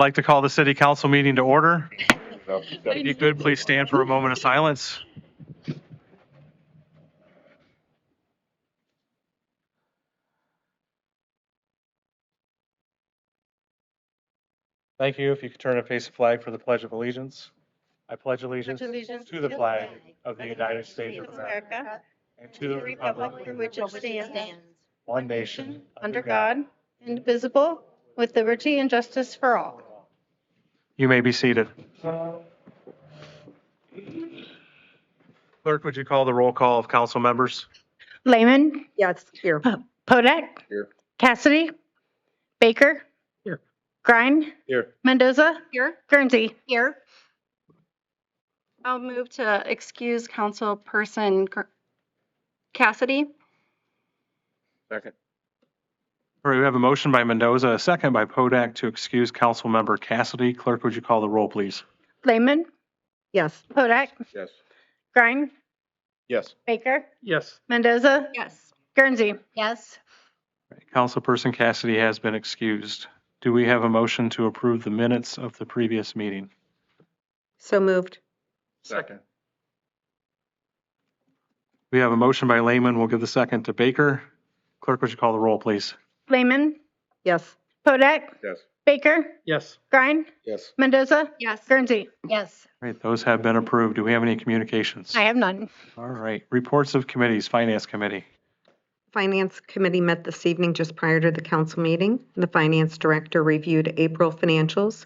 I'd like to call the city council meeting to order. If you could, please stand for a moment of silence. Thank you. If you could turn and face the flag for the Pledge of Allegiance. I pledge allegiance to the flag of the United States of America and to the republic for which it stands, one nation, under God, indivisible, with liberty and justice for all. You may be seated. Clerk, would you call the roll call of council members? Lehman, Yes, here. Podak, Here. Cassidy, Baker, Here. Grine, Here. Mendoza, Here. Guernsey. Here. I'll move to excuse Councilperson Cassidy. Second. All right, we have a motion by Mendoza, a second by Podak to excuse council member Cassidy. Clerk, would you call the roll, please? Lehman, Yes. Podak, Yes. Grine, Yes. Baker, Yes. Mendoza, Yes. Guernsey. Yes. Councilperson Cassidy has been excused. Do we have a motion to approve the minutes of the previous meeting? So moved. Second. We have a motion by Lehman. We'll give the second to Baker. Clerk, would you call the roll, please? Lehman, Yes. Podak, Yes. Baker, Yes. Grine, Yes. Mendoza, Yes. Guernsey. Yes. All right, those have been approved. Do we have any communications? I have none. All right, reports of committees, Finance Committee. Finance Committee met this evening just prior to the council meeting. The Finance Director reviewed April financials,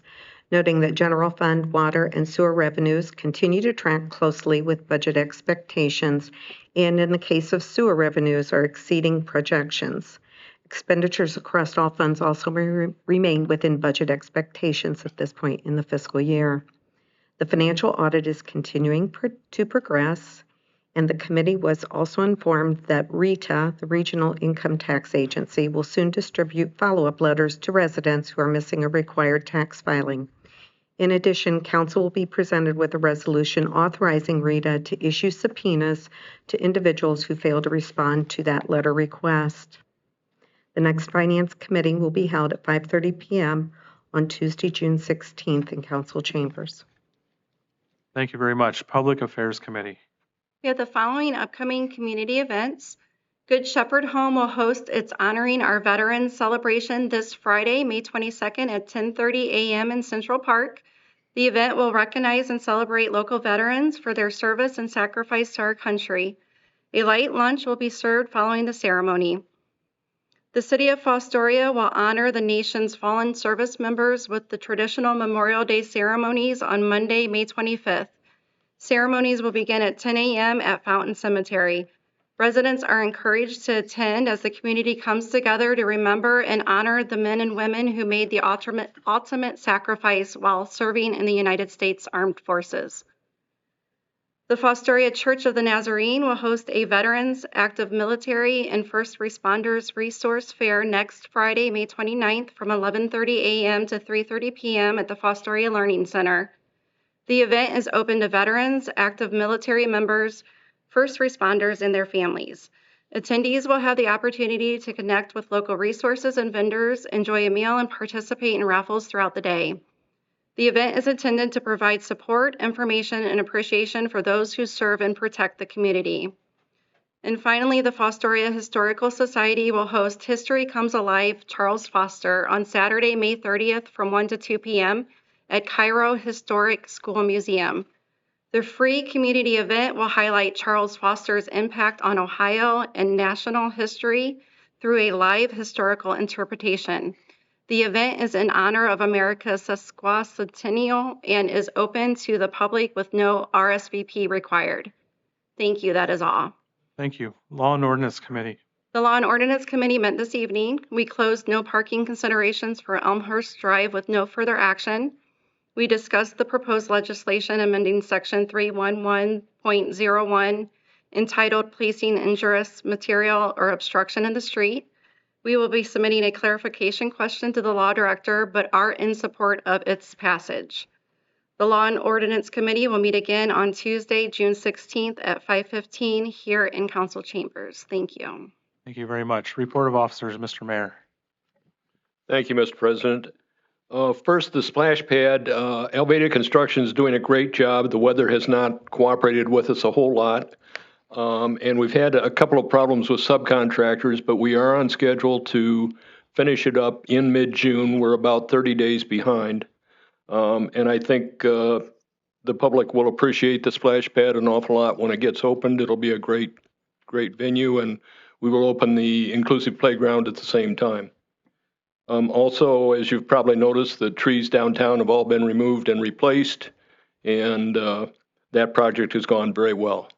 noting that general fund, water, and sewer revenues continue to track closely with budget expectations, and in the case of sewer revenues, are exceeding projections. Expenditures across all funds also remain within budget expectations at this point in the fiscal year. The financial audit is continuing to progress, and the committee was also informed that RETA, the Regional Income Tax Agency, will soon distribute follow-up letters to residents who are missing a required tax filing. In addition, council will be presented with a resolution authorizing RETA to issue subpoenas to individuals who fail to respond to that letter request. The next Finance Committee will be held at 5:30 p.m. on Tuesday, June 16th in council chambers. Thank you very much. Public Affairs Committee. We have the following upcoming community events. Good Shepherd Home will host its Honoring Our Veterans celebration this Friday, May 22nd at 10:30 a.m. in Central Park. The event will recognize and celebrate local veterans for their service and sacrifice to our country. A light lunch will be served following the ceremony. The City of Fostoria will honor the nation's fallen service members with the traditional Memorial Day ceremonies on Monday, May 25th. Ceremonies will begin at 10 a.m. at Fountain Cemetery. Residents are encouraged to attend as the community comes together to remember and honor the men and women who made the ultimate sacrifice while serving in the United States Armed Forces. The Fostoria Church of the Nazarene will host a Veterans, Active Military, and First Responders Resource Fair next Friday, May 29th from 11:30 a.m. to 3:30 p.m. at the Fostoria Learning Center. The event is open to veterans, active military members, first responders, and their families. Attendees will have the opportunity to connect with local resources and vendors, enjoy a meal, and participate in raffles throughout the day. The event is intended to provide support, information, and appreciation for those who serve and protect the community. And finally, the Fostoria Historical Society will host History Comes Alive Charles Foster on Saturday, May 30th from 1 to 2 p.m. at Cairo Historic School Museum. The free community event will highlight Charles Foster's impact on Ohio and national history through a live historical interpretation. The event is in honor of America's sesquicentennial and is open to the public with no RSVP required. Thank you. That is all. Thank you. Law and Ordinance Committee. The Law and Ordinance Committee met this evening. We closed no parking considerations for Elmhurst Drive with no further action. We discussed the proposed legislation amending Section 311.01 entitled Placing Injurious Material or Obstruction in the Street. We will be submitting a clarification question to the Law Director, but are in support of its passage. The Law and Ordinance Committee will meet again on Tuesday, June 16th at 5:15 here in Council Chambers. Thank you. Thank you very much. Report of officers, Mr. Mayor. Thank you, Mr. President. First, the splash pad. Elevated Construction is doing a great job. The weather has not cooperated with us a whole lot. And we've had a couple of problems with subcontractors, but we are on schedule to finish it up in mid-June. We're about 30 days behind. And I think the public will appreciate the splash pad an awful lot when it gets opened. It'll be a great venue, and we will open the inclusive playground at the same time. Also, as you've probably noticed, the trees downtown have all been removed and replaced, and that project has gone very well.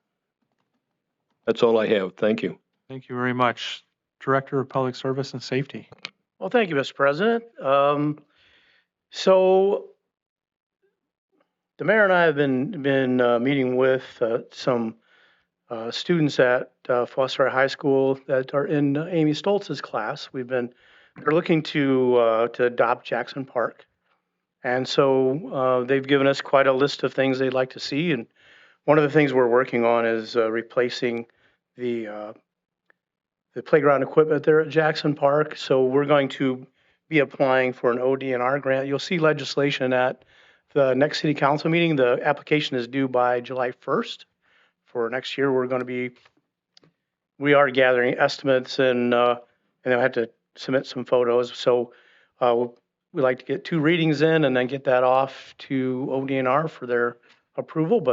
That's all I have. Thank you. Thank you very much. Director of Public Service and Safety. Well, thank you, Mr. President. So the mayor and I have been meeting with some students at Fostoria High School that are in Amy Stoltz's class. They're looking to adopt Jackson Park. And so they've given us quite a list of things they'd like to see. And one of the things we're working on is replacing the playground equipment there at Jackson Park. So we're going to be applying for an ODNR grant. You'll see legislation at the next city council meeting. The application is due by July 1st. For next year, we are gathering estimates and they'll have to submit some photos. So we like to get 2 readings in and then get that off to ODNR for their approval.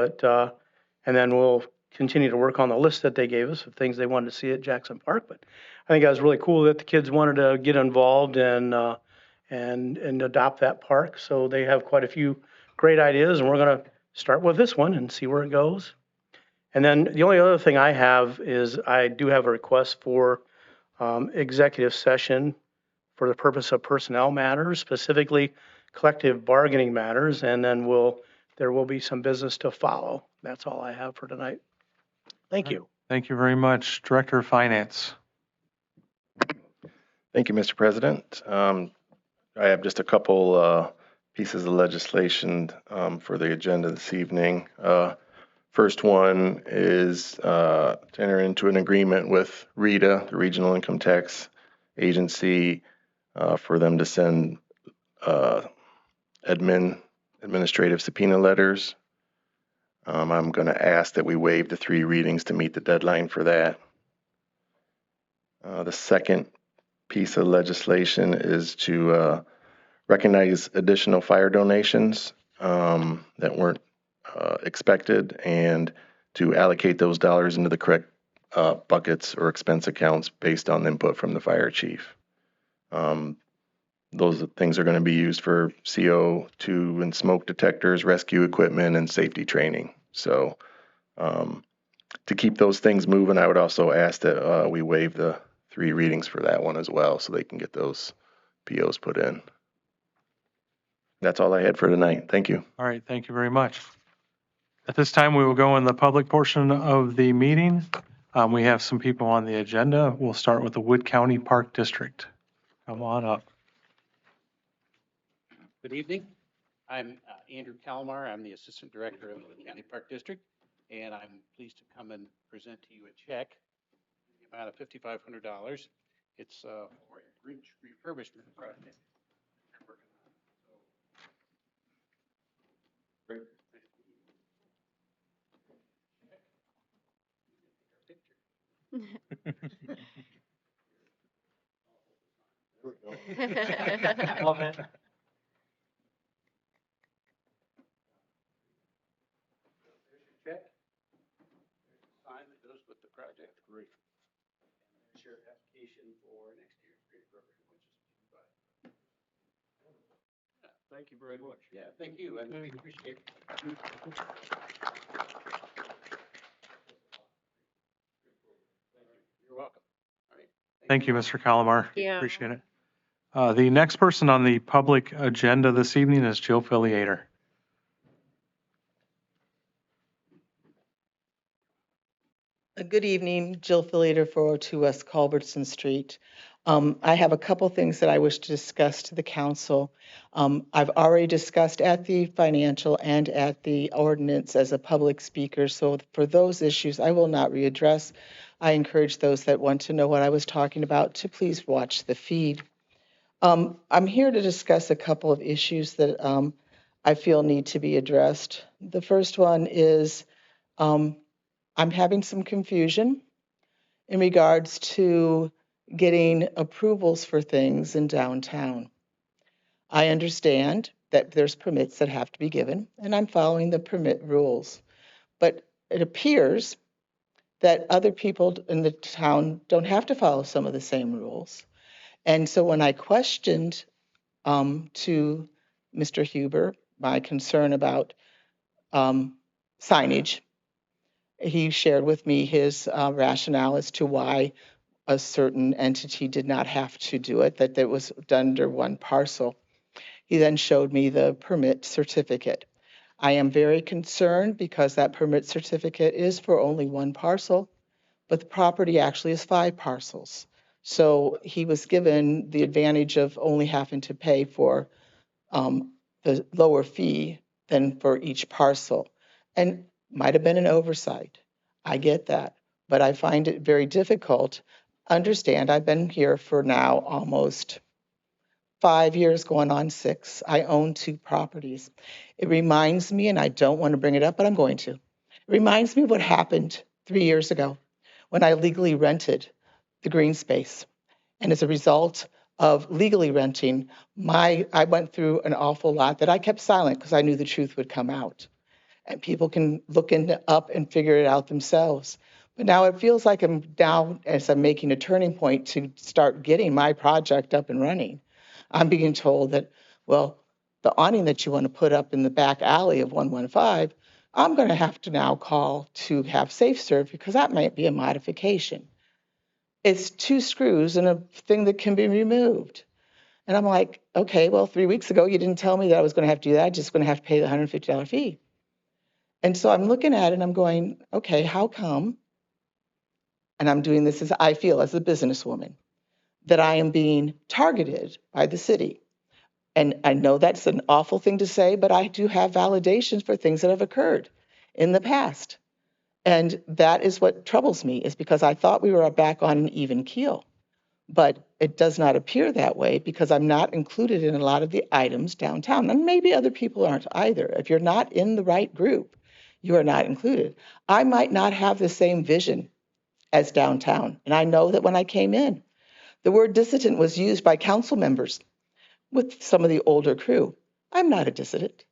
And then we'll continue to work on the list that they gave us of things they wanted to see at Jackson Park. But I think that was really cool that the kids wanted to get involved and adopt that park. So they have quite a few great ideas, and we're going to start with this one and see where it goes. And then the only other thing I have is I do have a request for executive session for the purpose of personnel matters, specifically collective bargaining matters, and then there will be some business to follow. That's all I have for tonight. Thank you. Thank you very much. Director of Finance. Thank you, Mr. President. I have just a couple pieces of legislation for the agenda this evening. First one is to enter into an agreement with RETA, the Regional Income Tax Agency, for them to send administrative subpoena letters. I'm going to ask that we waive the 3 readings to meet the deadline for that. The second piece of legislation is to recognize additional fire donations that weren't expected and to allocate those dollars into the correct buckets or expense accounts based on input from the fire chief. Those things are going to be used for CO2 and smoke detectors, rescue equipment, and safety training. So to keep those things moving, I would also ask that we waive the 3 readings for that one as well so they can get those POs put in. That's all I had for tonight. Thank you. All right, thank you very much. At this time, we will go in the public portion of the meeting. We have some people on the agenda. We'll start with the Wood County Park District. Come on up. Good evening. I'm Andrew Calamar. I'm the Assistant Director of the County Park District, and I'm pleased to come and present to you a check in the amount of $5,500. It's for a bridge refurbishment project. Great. Love it. Check. Sign that goes with the project. Great. And there's your application for next year's bridge program, which is due by. Yeah, thank you very much. Yeah, thank you, and we appreciate it. You're welcome. All right. Thank you, Mr. Calamar. Yeah. Appreciate it. The next person on the public agenda this evening is Jill Filiator. Good evening, Jill Filiator, 402 West Culbertson Street. I have a couple things that I wish to discuss to the council. I've already discussed at the financial and at the ordinance as a public speaker, so for those issues, I will not readdress. I encourage those that want to know what I was talking about to please watch the feed. I'm here to discuss a couple of issues that I feel need to be addressed. The first one is um, I'm having some confusion in regards to getting approvals for things in downtown. I understand that there's permits that have to be given, and I'm following the permit rules. But it appears that other people in the town don't have to follow some of the same rules. And so when I questioned to Mr. Huber my concern about signage, he shared with me his rationale as to why a certain entity did not have to do it, that it was done under one parcel. He then showed me the permit certificate. I am very concerned because that permit certificate is for only one parcel, but the property actually is 5 parcels. So he was given the advantage of only having to pay for the lower fee than for each parcel. And might have been an oversight. I get that. But I find it very difficult. Understand, I've been here for now almost 5 years, going on 6. I own 2 properties. It reminds me, and I don't want to bring it up, but I'm going to. It reminds me of what happened 3 years ago when I legally rented the green space. And as a result of legally renting, I went through an awful lot that I kept silent because I knew the truth would come out. And people can look up and figure it out themselves. But now it feels like I'm now, as I'm making a turning point to start getting my project up and running, I'm being told that, well, the awning that you want to put up in the back alley of 115, I'm going to have to now call to have safe serve because that might be a modification. It's 2 screws and a thing that can be removed. And I'm like, okay, well, 3 weeks ago, you didn't tell me that I was going to have to do that. I'm just going to have to pay the $150 fee. And so I'm looking at it and I'm going, okay, how come? And I'm doing this as I feel as a businesswoman, that I am being targeted by the city. And I know that's an awful thing to say, but I do have validations for things that have occurred in the past. And that is what troubles me, is because I thought we were back on an even keel. But it does not appear that way because I'm not included in a lot of the items downtown. And maybe other people aren't either. If you're not in the right group, you are not included. I might not have the same vision as downtown. And I know that when I came in, the word dissident was used by council members with some of the older crew. I'm not a dissident.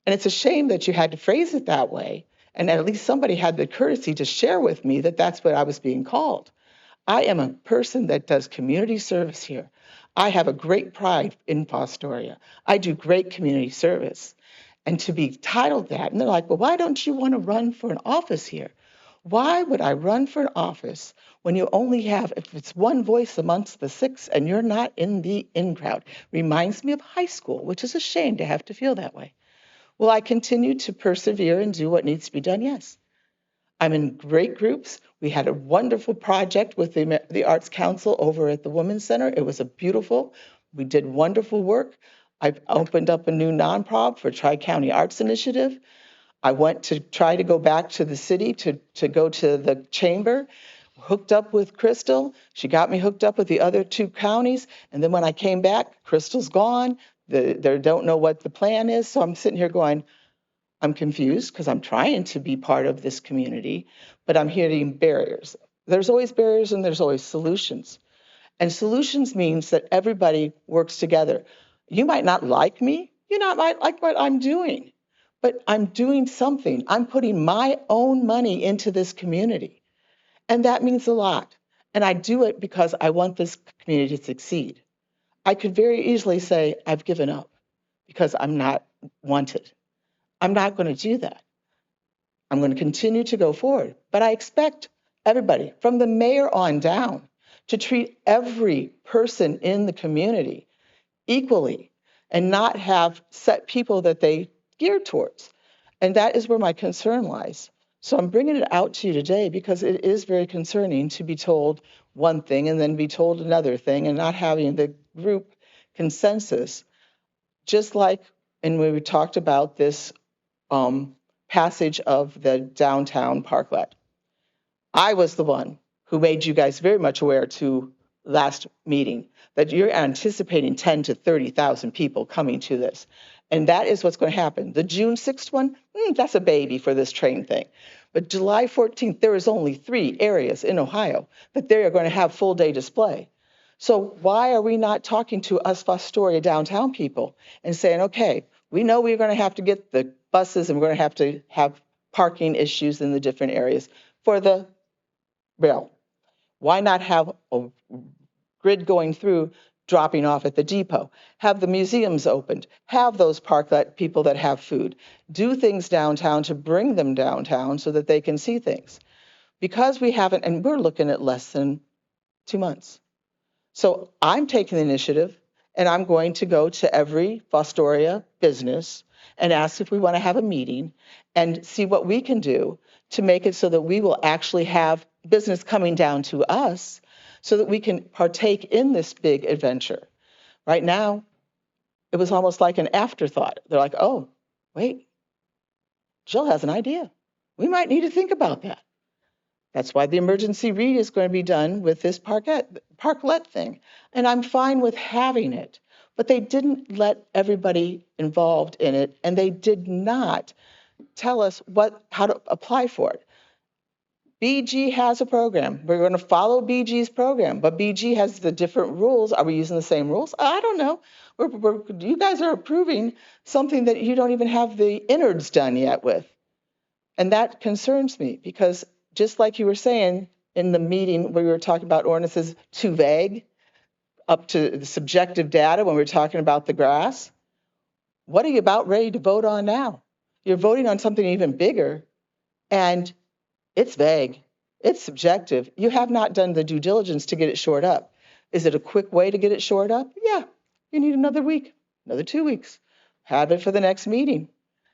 And it's a shame that you had to phrase it that way. And at least somebody had the courtesy to share with me that that's what I was being called. I am a person that does community service here. I have a great pride in Fostoria. I do great community service. And to be titled that, and they're like, well, why don't you want to run for an office here? Why would I run for an office when you only have, if it's one voice amongst the 6 and you're not in the in crowd? Reminds me of high school, which is a shame to have to feel that way. Will I continue to persevere and do what needs to be done? Yes. I'm in great groups. We had a wonderful project with the Arts Council over at the Women's Center. It was we did wonderful work. I've opened up a new nonprofit for Tri-County Arts Initiative. I went to try to go back to the city to go to the chamber, hooked up with Crystal. She got me hooked up with the other 2 counties. And then when I came back, Crystal's gone. They don't know what the plan is. So I'm sitting here going, I'm confused because I'm trying to be part of this community, but I'm hitting barriers. There's always barriers and there's always solutions. And solutions means that everybody works together. You might not like me, you might like what I'm doing, but I'm doing something. I'm putting my own money into this community. And that means a lot. And I do it because I want this community to succeed. I could very easily say, I've given up because I'm not wanted. I'm not going to do that. I'm going to continue to go forward. But I expect everybody, from the mayor on down, to treat every person in the community equally and not have set people that they gear towards. And that is where my concern lies. So I'm bringing it out to you today because it is very concerning to be told one thing and then be told another thing and not having the group consensus. Just like, and we talked about this passage of the downtown parklet. I was the one who made you guys very much aware to last meeting, that you're anticipating 10 to 30,000 people coming to this. And that is what's going to happen. The June 6th one, that's a baby for this train thing. But July 14th, there is only 3 areas in Ohio that they are going to have full day display. So why are we not talking to us Fostoria downtown people and saying, okay, we know we're going to have to get the buses and we're going to have parking issues in the different areas for the rail. Why not have a grid going through, dropping off at the depot? Have the museums opened, have those parklet people that have food, do things downtown to bring them downtown so that they can see things. Because we haven't, and we're looking at less than 2 months. So I'm taking the initiative and I'm going to go to every Fostoria business and ask if we want to have a meeting and see what we can do to make it so that we will actually have business coming down to us so that we can partake in this big adventure. Right now, it was almost like an afterthought. They're like, oh, wait, Jill has an idea. We might need to think about that. That's why the emergency read is going to be done with this parklet thing. And I'm fine with having it. But they didn't let everybody involved in it, and they did not tell us how to apply for it. BG has a program. We're going to follow BG's program, but BG has the different rules. Are we using the same rules? I don't know. You guys are approving something that you don't even have the innards done yet with. And that concerns me because just like you were saying in the meeting where we were talking about ordinances too vague, up to the subjective data when we were talking about the grass, what are you about ready to vote on now? You're voting on something even bigger, and it's vague. It's subjective. You have not done the due diligence to get it shored up. Is it a quick way to get it shored up? Yeah. You need another week, another 2 weeks. Have it for the next meeting.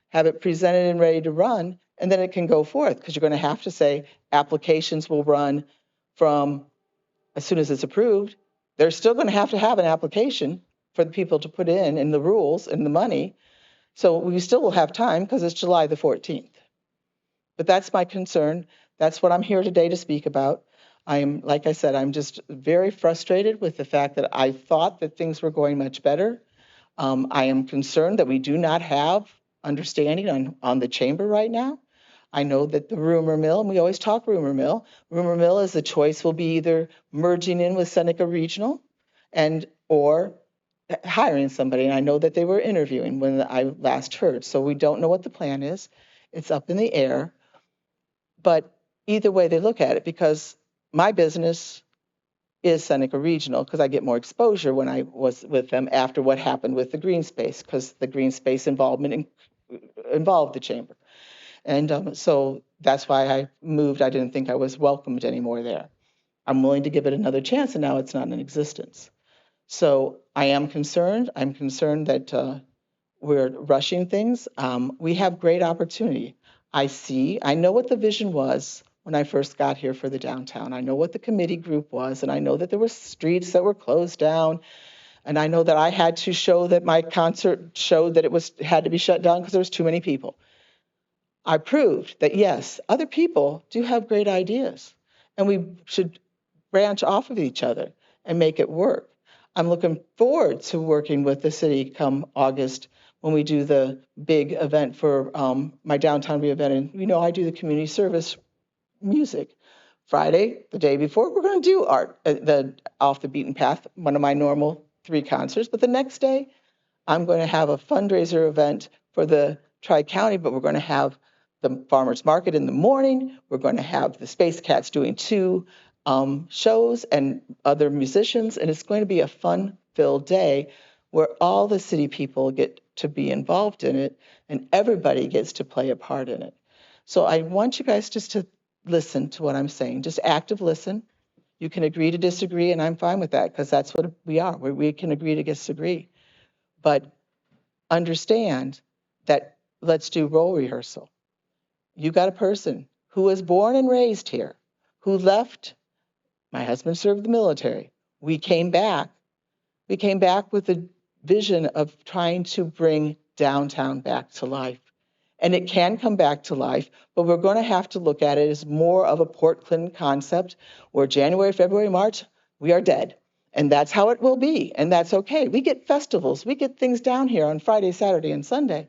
Have it presented and ready to run, and then it can go forth because you're going to have to say applications will run from as soon as it's approved. They're still going to have an application for the people to put in and the rules and the money. So we still will have time because it's July the 14th. But that's my concern. That's what I'm here today to speak about. Like I said, I'm just very frustrated with the fact that I thought that things were going much better. I am concerned that we do not have understanding on the chamber right now. I know that the rumor mill, and we always talk rumor mill. Rumor mill is the choice will be either merging in with Seneca Regional or hiring somebody. And I know that they were interviewing when I last heard. So we don't know what the plan is. It's up in the air. But either way they look at it, because my business is Seneca Regional, because I get more exposure when I was with them after what happened with the green space, because the green space involvement involved the chamber. And so that's why I moved. I didn't think I was welcomed anymore there. I'm willing to give it another chance, and now it's not in existence. So I am concerned. I'm concerned that we're rushing things. We have great opportunity. I know what the vision was when I first got here for the downtown. I know what the committee group was, and I know that there were streets that were closed down. And I know that I had to show that my concert showed that it had to be shut down because there was too many people. I proved that, yes, other people do have great ideas, and we should branch off of each other and make it work. I'm looking forward to working with the city come August when we do the big event for my downtown re-event. And I do the community service music. Friday, the day before, we're going to do art, the Off the Beaten Path, one of my normal 3 concerts. But the next day, I'm going to have a fundraiser event for the Tri-County, but we're going to have the farmers market in the morning. We're going to have the Space Cats doing 2 shows and other musicians, and it's going to be a fun-filled day where all the city people get to be involved in it and everybody gets to play a part in it. So I want you guys just to listen to what I'm saying, just active listen. You can agree to disagree, and I'm fine with that because that's what we are. We can agree to disagree. But understand that let's do role rehearsal. You got a person who was born and raised here, who left. My husband served the military. We came back. We came back with a vision of trying to bring downtown back to life. And it can come back to life, but we're going to have to look at it as more of a Port Clinton concept where January, February, March, we are dead. And that's how it will be. And that's okay. We get festivals, we get things down here on Friday, Saturday, and Sunday.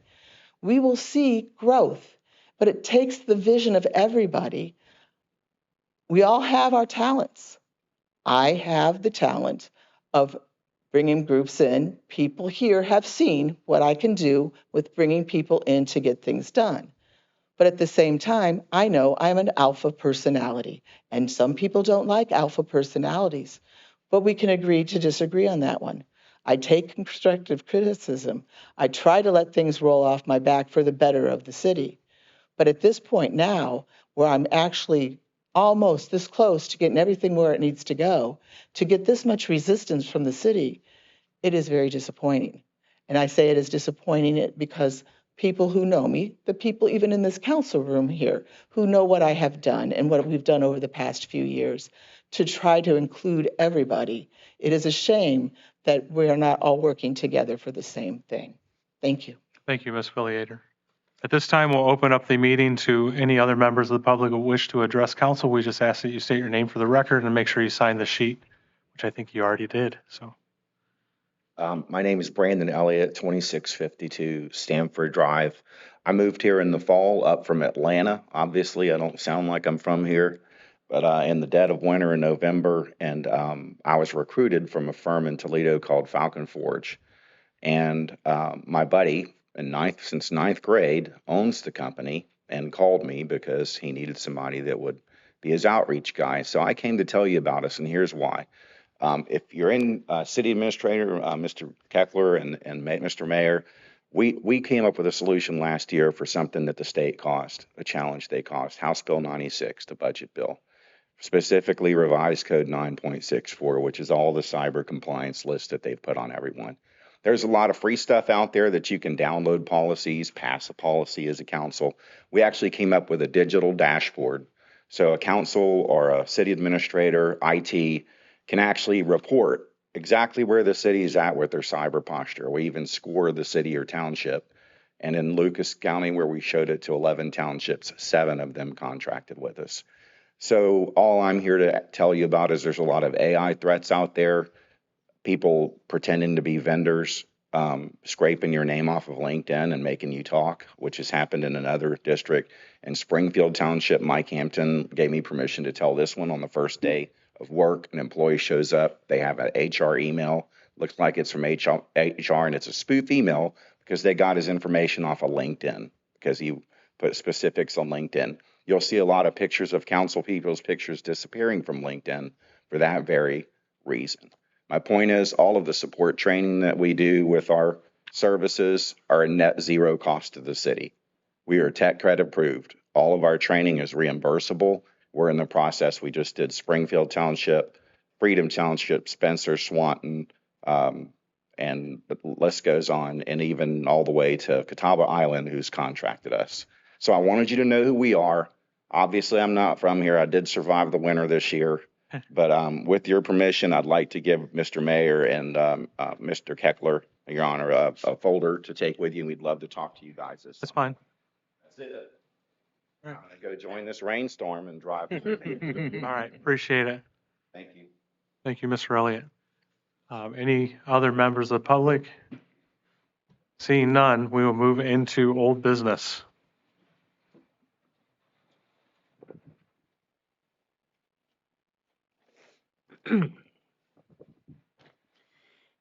We will see growth, but it takes the vision of everybody. We all have our talents. I have the talent of bringing groups in. People here have seen what I can do with bringing people in to get things done. But at the same time, I know I'm an alpha personality, and some people don't like alpha personalities, but we can agree to disagree on that one. I take constructive criticism. I try to let things roll off my back for the better of the city. But at this point now, where I'm actually almost this close to getting everything where it needs to go, to get this much resistance from the city, it is very disappointing. And I say it is disappointing because people who know me, the people even in this council room here, who know what I have done and what we've done over the past few years to try to include everybody, it is a shame that we are not all working together for the same thing. Thank you. Thank you, Ms. Filliater. At this time, we'll open up the meeting to any other members of the public who wish to address council. We just ask that you state your name for the record and make sure you sign the sheet, which I think you already did. So, My name is Brandon Elliott, 2652 Stamford Drive. I moved here in the fall up from Atlanta. Obviously, I don't sound like I'm from here, but in the dead of winter in November, and I was recruited from a firm in Toledo called Falcon Forge. And my buddy, since ninth grade, owns the company and called me because he needed somebody that would be his outreach guy. So I came to tell you about us, and here's why. If you're in city administrator, Mr. Keckler and Mr. Mayor, we came up with a solution last year for something that the state caused, a challenge they caused, House Bill 96, the budget bill, specifically revised code 9.64, which is all the cyber compliance list that they've put on everyone. There's a lot of free stuff out there that you can download policies, pass a policy as a council. We actually came up with a digital dashboard. So a council or a city administrator, IT, can actually report exactly where the city is at with their cyber posture. We even score the city or township. And in Lucas County, where we showed it to 11 townships, 7 of them contracted with us. So all I'm here to tell you about is there's a lot of AI threats out there, people pretending to be vendors, scraping your name off of LinkedIn and making you talk, which has happened in another district. In Springfield Township, Mike Hampton gave me permission to tell this one on the first day of work. An employee shows up, they have an HR email, looks like it's from HR, and it's a spoof email because they got his information off of LinkedIn because he put specifics on LinkedIn. You'll see a lot of pictures of council people's pictures disappearing from LinkedIn for that very reason. My point is all of the support training that we do with our services are a net zero cost to the city. We are tech credit approved. All of our training is reimbursable. We're in the process. We just did Springfield Township, Freedom Township, Spencer, Swanton, and the list goes on, and even all the way to Catawba Island, who's contracted us. So I wanted you to know who we are. Obviously, I'm not from here. I did survive the winter this year. But with your permission, I'd like to give Mr. Mayor and Mr. Keckler, Your Honor, a folder to take with you. We'd love to talk to you guys. that's fine. That's it. I'm going to go join this rainstorm and drive. All right, appreciate it. Thank you. Thank you, Mr. Elliott. Any other members of the public? Seeing none, we will move into old business.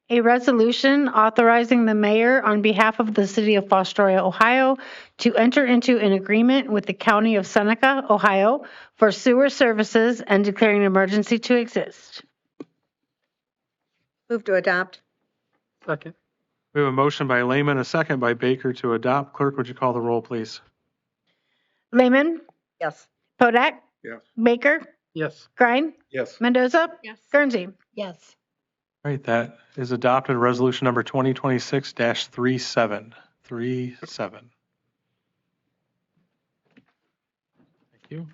A resolution authorizing the mayor on behalf of the city of Fostoria, Ohio, to enter into an agreement with the county of Seneca, Ohio, for sewer services and declaring an emergency to exist. Move to adopt. Second. We have a motion by Lehman, a second by Baker to adopt. Clerk, would you call the roll, please? Lehman, Yes. Podak, Yes. Baker, Yes. Grine, Yes. Mendoza, Yes. Guernsey. Yes. All right, that is adopted. Resolution number 2026-37. 37. Thank you.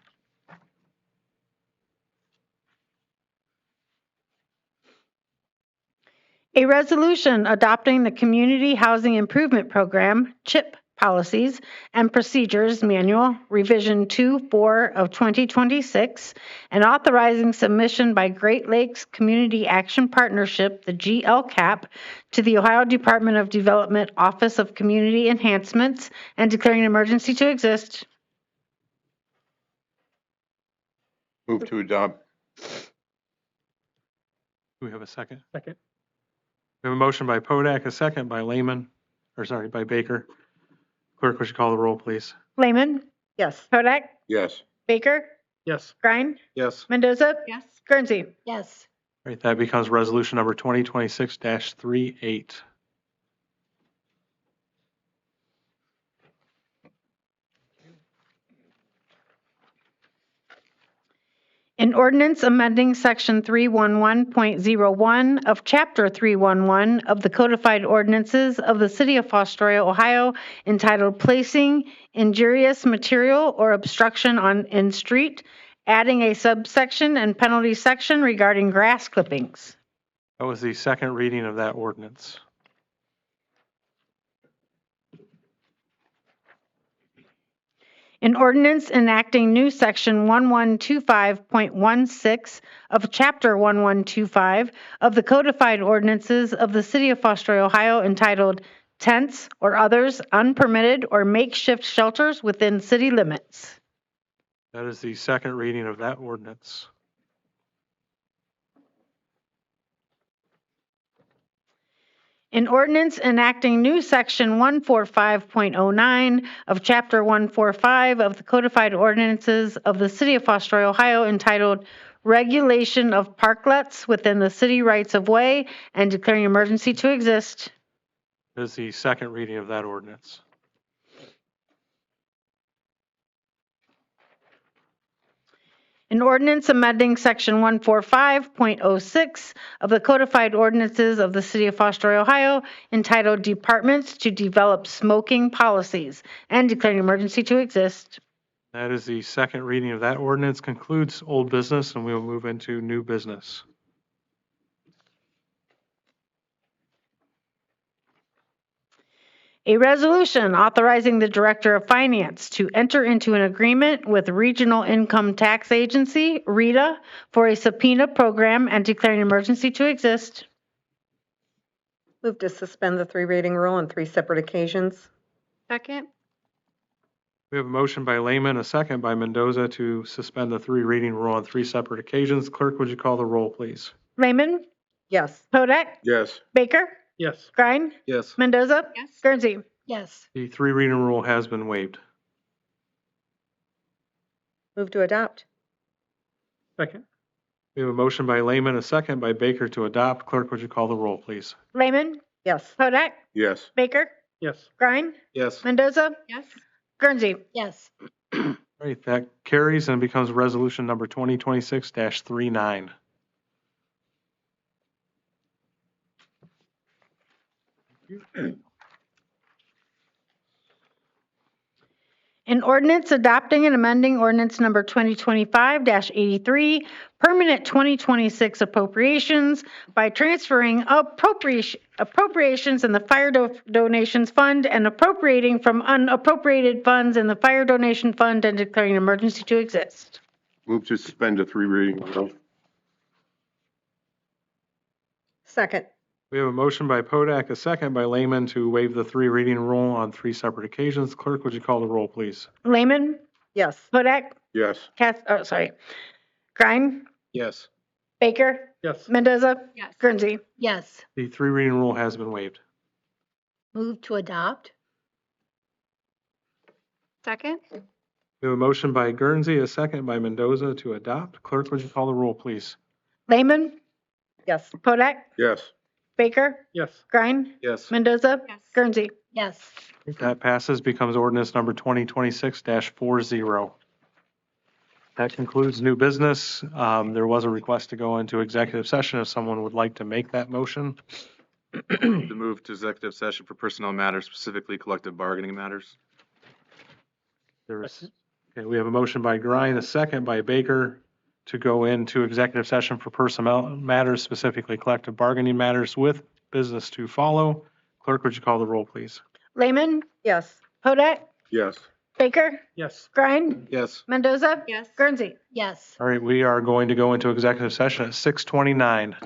A resolution adopting the Community Housing Improvement Program, CHIP Policies and Procedures Manual, Revision 2-4 of 2026, and authorizing submission by Great Lakes Community Action Partnership, the GLCAP, to the Ohio Department of Development Office of Community Enhancements and declaring an emergency to exist. Move to adopt. Do we have a second? Second. We have a motion by Podak, a second by by Baker. Clerk, would you call the roll, please? Lehman, Yes. Kodak, Yes. Baker, Yes. Grine, Yes. Mendoza, Yes. Guernsey. Yes. All right, that becomes resolution number 2026-38. An ordinance amending Section 311.01 of Chapter 311 of the Codified Ordinances of the City of Fostoria, Ohio, entitled Placing Injurious Material or Obstruction in Street, adding a subsection and penalty section regarding grass clippings. That was the second reading of that ordinance. An ordinance enacting new section 1125.16 of chapter 1125 of the codified ordinances of the city of Fostoria, Ohio, entitled Tents or Others Unpermitted or Makeshift Shelters Within City Limits. That is the second reading of that ordinance. An ordinance enacting new section 145.09 of chapter 145 of the codified ordinances of the city of Fostoria, Ohio, entitled Regulation of Parklets Within the City Rights of Way and declaring emergency to exist. That is the second reading of that ordinance. An ordinance amending section 145.06 of the codified ordinances of the city of Fostoria, Ohio, entitled Departments to Develop Smoking Policies and declaring emergency to exist. That is the second reading of that ordinance. Concludes old business, and we will move into new business. A resolution authorizing the Director of Finance to enter into an agreement with Regional Income Tax Agency, RITA, for a subpoena program and declaring an emergency to exist. Move to suspend the three reading rule on three separate occasions. Second. We have a motion by Lehman, a second by Mendoza to suspend the three reading rule on three separate occasions. Clerk, would you call the roll, please? Lehman, Yes. Kodak, Yes. Baker, Yes. Grine, Yes. Mendoza, Yes. Guernsey. Yes. The three reading rule has been waived. Move to adopt. Second. We have a motion by Lehman, a second by Baker to adopt. Clerk, would you call the roll, please? Lehman, Yes. Kodak, Yes. Baker, Yes. Grine, Yes. Mendoza, Yes. Guernsey. Yes. All right, that carries and becomes resolution number 2026-39. An ordinance adopting and amending ordinance number 2025-83, permanent 2026 appropriations by transferring appropriations in the fire donations fund and appropriating from unappropriated funds in the fire donation fund and declaring an emergency to exist. Move to suspend the three reading rule. Second. We have a motion by Podak, a second by Lehman to waive the three reading rule on three separate occasions. Clerk, would you call the roll, please? Lehman, Yes. Kodak, Yes. Grine, Yes. Baker, Yes. Mendoza, Yes. Guernsey. Yes. The three reading rule has been waived. Move to adopt. Second. We have a motion by Guernsey, a second by Mendoza to adopt. Clerk, would you call the roll, please? Lehman, Yes. Kodak, Yes. Baker, Yes. Grine, Yes. Mendoza, Yes. Guernsey. Yes. That passes, becomes ordinance number 2026-40. That concludes new business. There was a request to go into executive session if someone would like to make that motion. To move to executive session for personnel matters, specifically collective bargaining matters. Okay, we have a motion by Grine, a second by Baker to go into executive session for personnel matters, specifically collective bargaining matters with business to follow. Clerk, would you call the roll, please? Lehman, Yes. Hodak, Yes. Baker, Yes. Grine, Yes. Mendoza, Yes. Guernsey. Yes. All right, we are going to go into executive session at 6:29.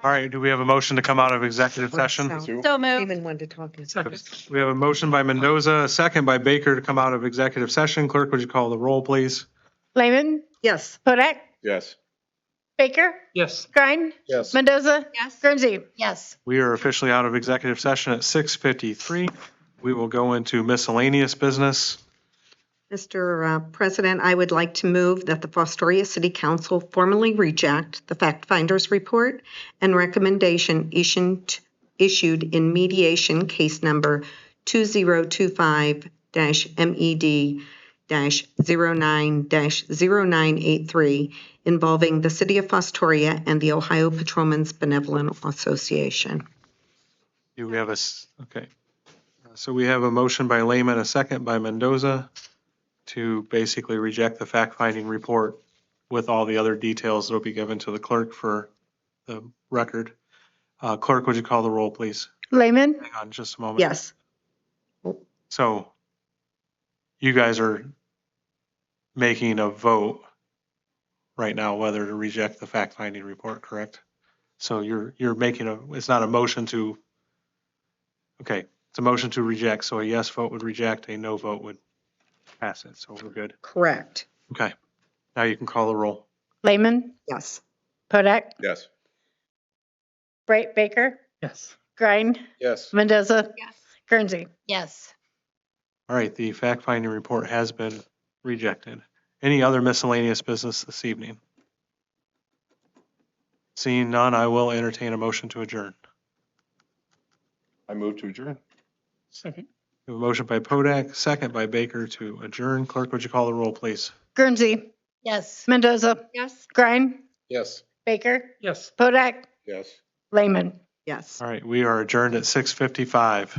All right, do we have a motion to come out of executive session? So moved. Damon wanted to talk. We have a motion by Mendoza, a second by Baker to come out of executive session. Clerk, would you call the roll, please? Lehman, Yes. Hodak, Yes. Baker, Yes. Grine, Yes. Mendoza, Yes. Guernsey. Yes. We are officially out of executive session at 6:53. We will go into miscellaneous business. Mr. President, I would like to move that the Fostoria City Council formally reject the fact finders report and recommendation issued in mediation case number 2025-MED-09-0983 involving the City of Fostoria and the Ohio Patrolmen's Benevolent Association. Do we have okay. So we have a motion by Lehman, a second by Mendoza to basically reject the fact-finding report with all the other details that will be given to the clerk for the record. Clerk, would you call the roll, please? Lehman, Hang on just a moment. Yes. So you guys are making a vote right now whether to reject the fact-finding report, correct? So you're making it's not a motion to, okay, it's a motion to reject. So a yes vote would reject, a no vote would pass it. So we're good. Correct. Okay. Now you can call the roll. Lehman, Yes. Hodak, Yes. Baker, Yes. Grine, Yes. Mendoza, Yes. Guernsey. Yes. All right, the fact-finding report has been rejected. Any other miscellaneous business this evening? Seeing none, I will entertain a motion to adjourn. I move to adjourn. Second. We have a motion by Podak, second by Baker to adjourn. Clerk, would you call the roll, please? Guernsey, Yes. Mendoza, Yes. Grine, Yes. Baker, Yes. Hodak, Yes. Lehman. Yes. All right, we are adjourned at 6:55.